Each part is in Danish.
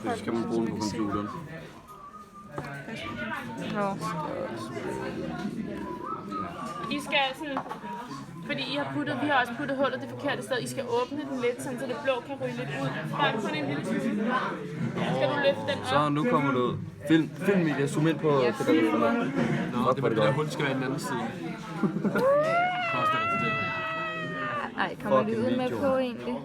Så skal man bruge den på computeren. Nå. I skal sådan, fordi vi har også puttet hullet det forkerte sted. I skal åbne den lidt, sådan, så det blå kan ryge lidt ud. Bare kun en lille smule. Skal du løfte den op? Så nu kommer det ud. Film Mika, zoom ind på det der løfter. Nå, det der hul skal være i den anden side. Ej, kommer lyden med på egentlig?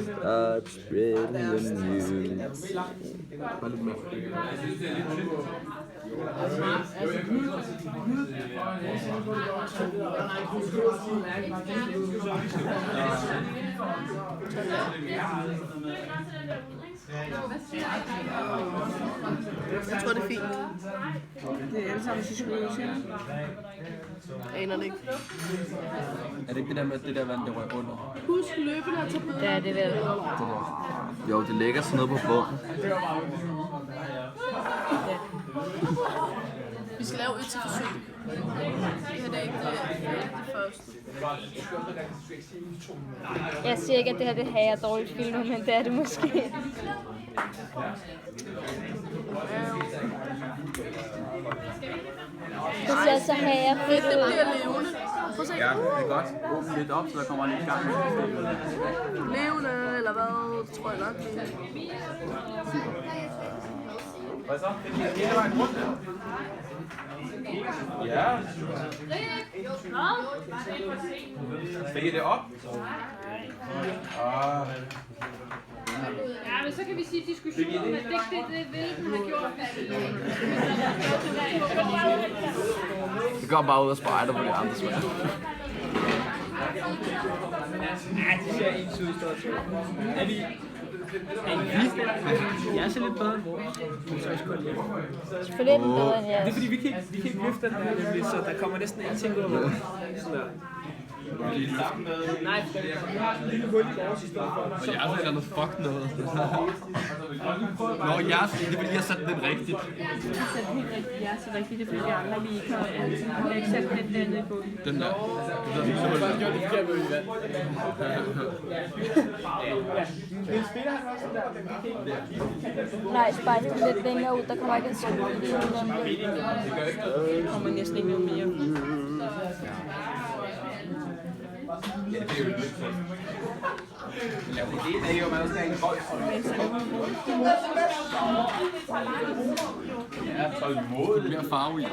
Start spreading the news. Bare lidt mere. Jeg tror, det er fint. Det er alle sammen psykologisk. Aner det ikke. Er det ikke det der med, at det der vand, det rører under? Husk løbende at tage på. Det er det vel. Jo, det ligger sådan noget på bunden. Vi skal lave et til forsøg. Det her er ikke det første. Jeg siger ikke, at det her det hager dårligt film, men det er det måske. Det ser så hager fedt Det ud. bliver levende. Prøv at se. Ja, det er godt. Åbn lidt op, så der kommer lidt gang. Levende, eller hvad? Det tror jeg nok. Hvad så? Hele vejen rundt, ja. Stikker det op? Ja, men så kan vi sige diskussionen, men det vil den have gjort. Det går bare ud og spejder på de andre smager. Ja, det ser ens ud, Er vi... Jeg ser lidt bedre end vores. Så jeg skulle lide. Selvfølgelig er den bedre end Det er jeres. fordi, vi kan ikke løfte den her nemlig, så der kommer næsten ingenting ud af vores. Sådan der. Nej, vi har sådan en lille hul i vores i stedet for. Og jeg har noget fuck noget. Nå, det er fordi, jeg satte den rigtigt. Ja, så rigtigt, det bliver andre lige kan ikke sætte den der nede i bunden. Den der. Så har vi faktisk gjort det forkert med i vand. Nej, spejl den lidt længere ud. Der kommer ikke en skole i den. Der kommer næsten ikke noget mere. Ja, det er jo lidt fedt. Ja, ideen er jo, at man skal have en bold. Ja, tålmodigt. Det bliver farve i.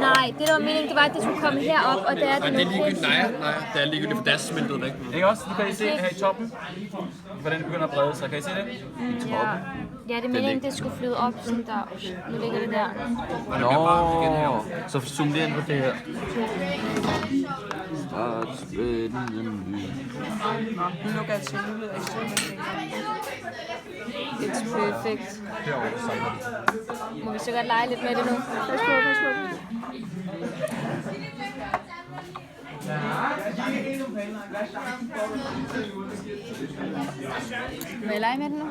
Nej, det der var meningen, det var, at det skulle komme herop, og det er det Nej, det er nu. ligegyldigt. Nej, det er ligegyldigt, for det er smeltet væk. Ikke også? Nu kan I se her i toppen, hvordan det begynder at brede sig. Kan I se det? Ja, ja, det er meningen, det skulle flyde op sådan der. Nu ligger det der. Nå, så zoom lige ind på det her. Start spreading the news. Nu lukker jeg til mulighed af It's perfect. Herovre, så samler Må vi så godt lege lidt med det nu? Pas på, pas på. Må jeg lege med det nu?